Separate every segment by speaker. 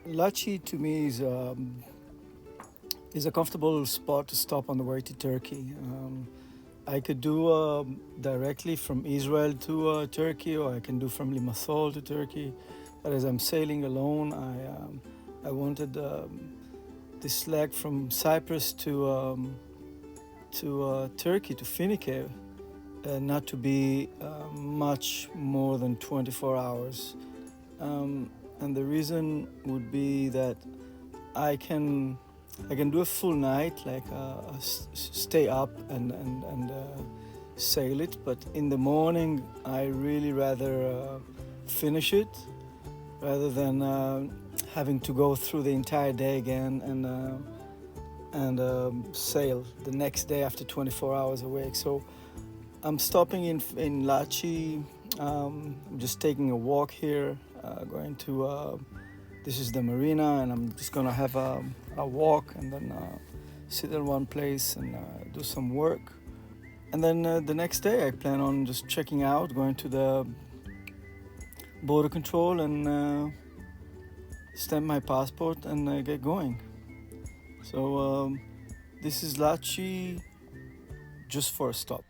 Speaker 1: Lachi to me is a comfortable spot to stop on the way to Turkey. I could do directly from Israel to Turkey, or I can do from Limassol to Turkey. But as I'm sailing alone, I wanted this leg from Cyprus to Turkey, to Finike, not to be much more than 24 hours. And the reason would be that I can do a full night, like stay up and sail it. But in the morning, I really rather finish it rather than having to go through the entire day again and sail the next day after 24 hours awake. So I'm stopping in Lachi. I'm just taking a walk here, going to this is the marina, and I'm just gonna have a walk and then sit in one place and do some work. And then the next day I plan on just checking out, going to the border control and stamp my passport and get going. So this is Lachi, just for a stop.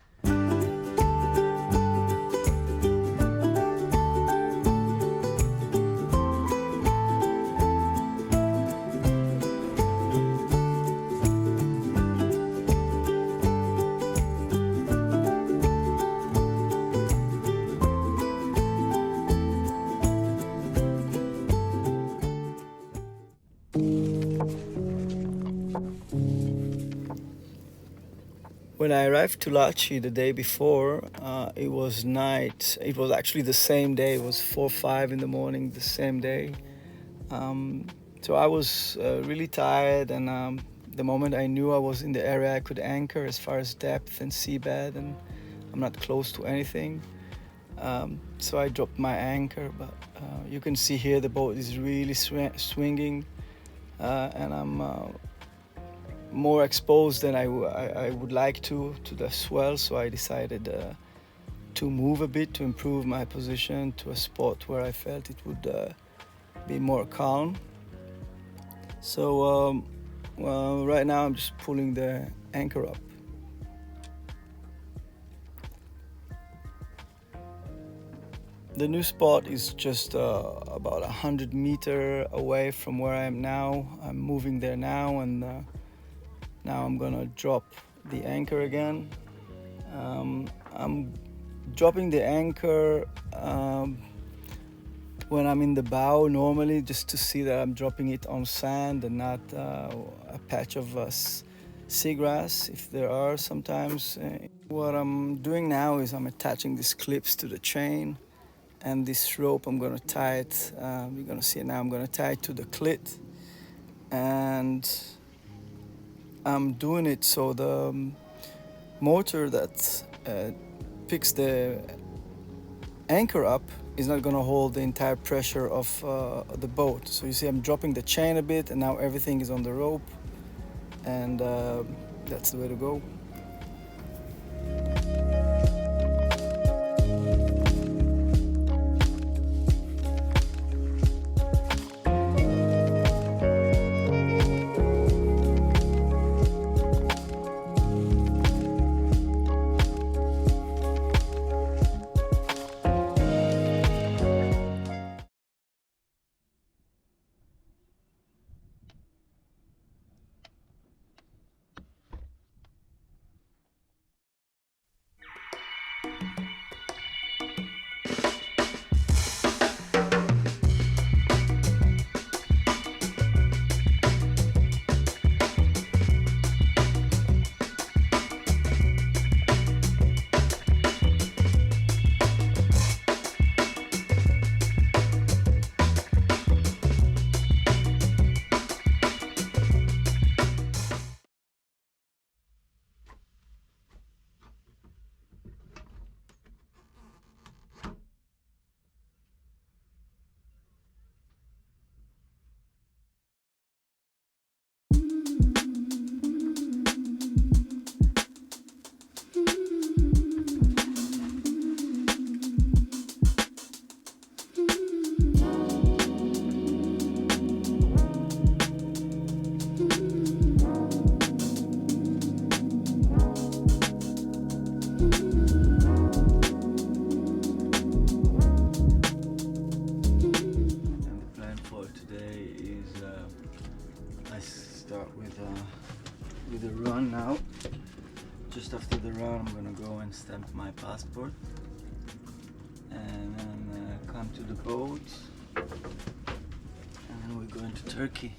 Speaker 1: When I arrived to Lachi the day before, it was night. It was actually the same day. It was 4-5 in the morning, the same day. So I was really tired, and the moment I knew I was in the area I could anchor as far as depth and seabed, and I'm not close to anything. So I dropped my anchor, but you can see here the boat is really swinging, and I'm more exposed than I would like to the swell. So I decided to move a bit to improve my position to a spot where I felt it would be more calm. So right now I'm just pulling the anchor up. The new spot is just about 100 meters away from where I am now. I'm moving there now, and now I'm gonna drop the anchor again. I'm dropping the anchor when I'm in the bow normally, just to see that I'm dropping it on sand and not a patch of seagrass, if there are sometimes. What I'm doing now is I'm attaching these clips to the chain, and this rope I'm gonna tie it, you're gonna see it now, I'm gonna tie it to the clit. And I'm doing it so the motor that picks the anchor up is not going to hold the entire pressure of the boat. So you see I'm dropping the chain a bit, and now everything is on the rope, and that's the way to go. with a run now. Just after the run, I'm gonna go and stamp my passport and then come to the boat, and then we're going to Turkey.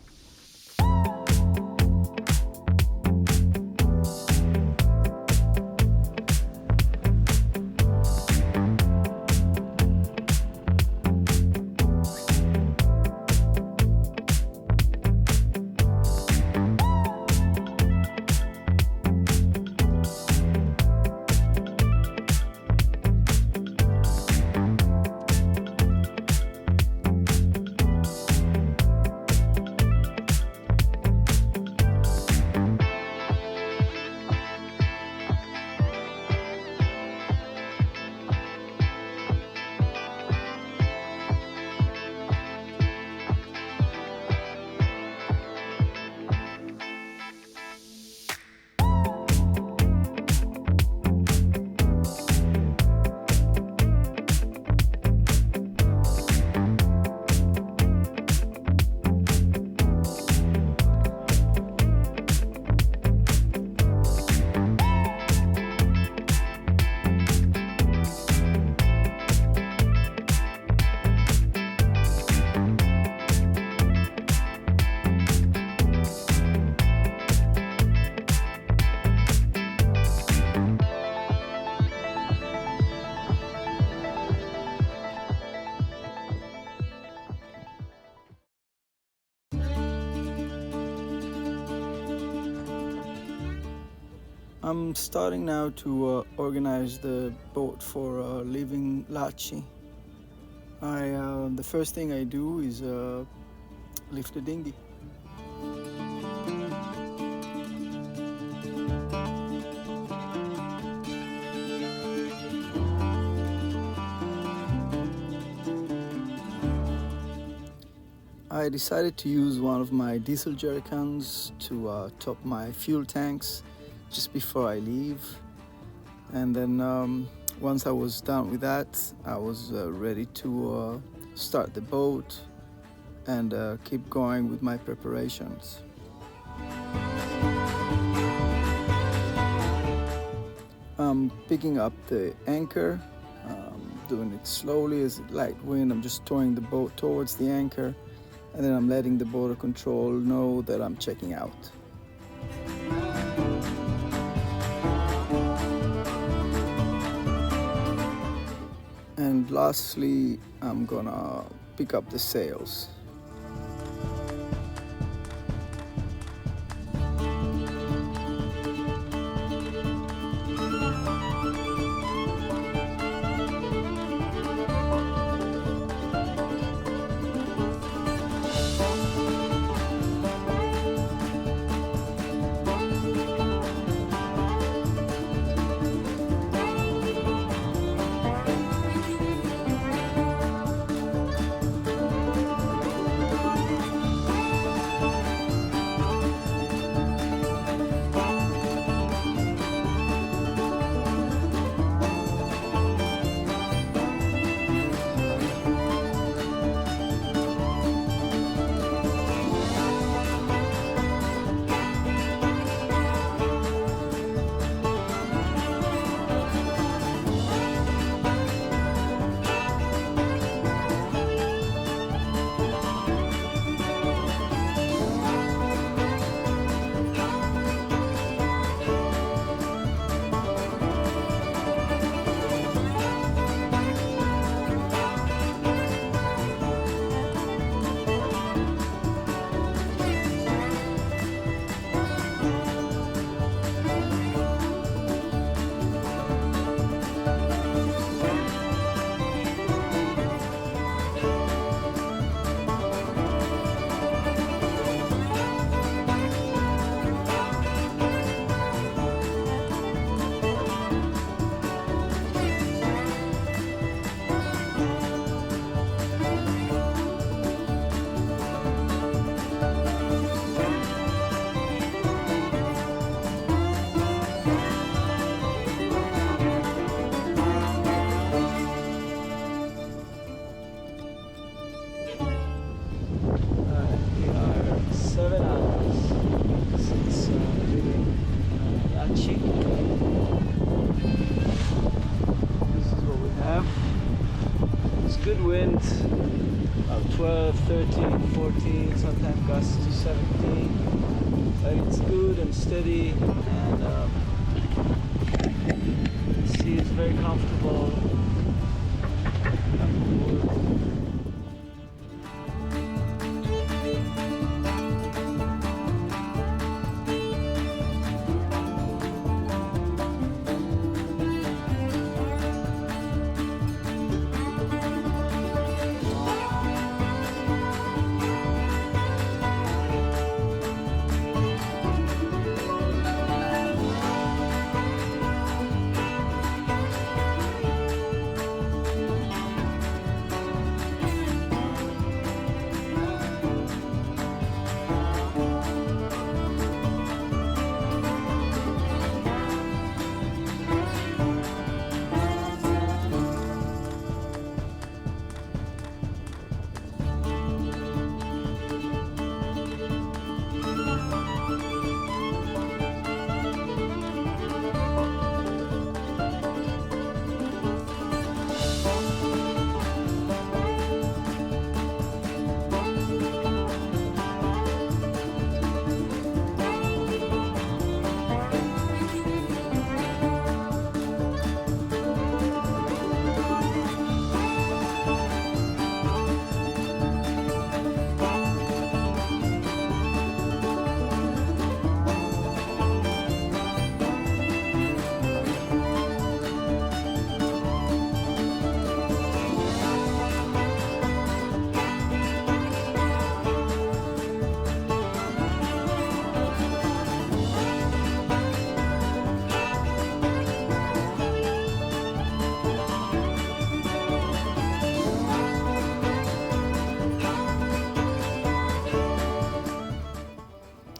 Speaker 1: I'm starting now to organize the boat for leaving Lachi. The first thing I do is lift the dinghy. I decided to use one of my diesel jerrycans to top my fuel tanks just before I leave, and then once I was done with that, I was ready to start the boat and keep going with my preparations. I'm picking up the anchor, doing it slowly as light wind. I'm just towing the boat towards the anchor, and then I'm letting the border control know that I'm checking out. And lastly, I'm gonna pick up the sails. 13, 14, sometimes gusts to 17. But it's good and steady, and the sea is very comfortable.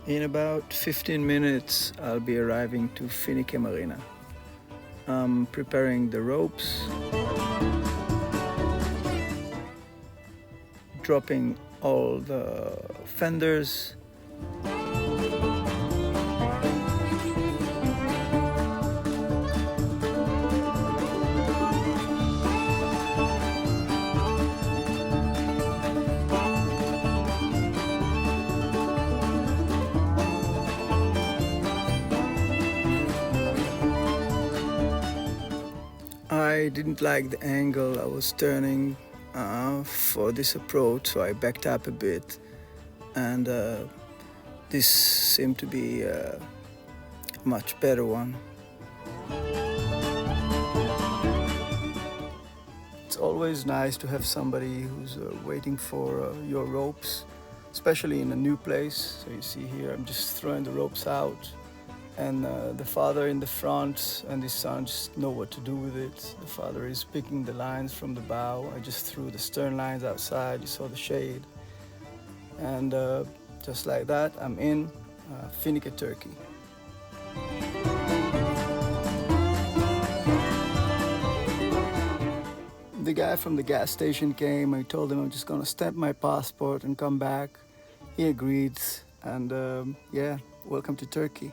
Speaker 1: In about 15 minutes, I'll be arriving to Finike Marina. I'm preparing the ropes, dropping all the fenders, I didn't like the angle I was turning for this approach, so I backed up a bit, and this seemed to be a much better one. It's always nice to have somebody who's waiting for your ropes, especially in a new place. So you see here, I'm just throwing the ropes out, and the father in the front and his son just know what to do with it. The father is picking the lines from the bow. I just threw the stern lines outside. You saw the shade. And just like that, I'm in Finike, Turkey. The guy from the gas station came. I told him I'm just gonna stamp my passport and come back. He agreed, and yeah, welcome to Turkey.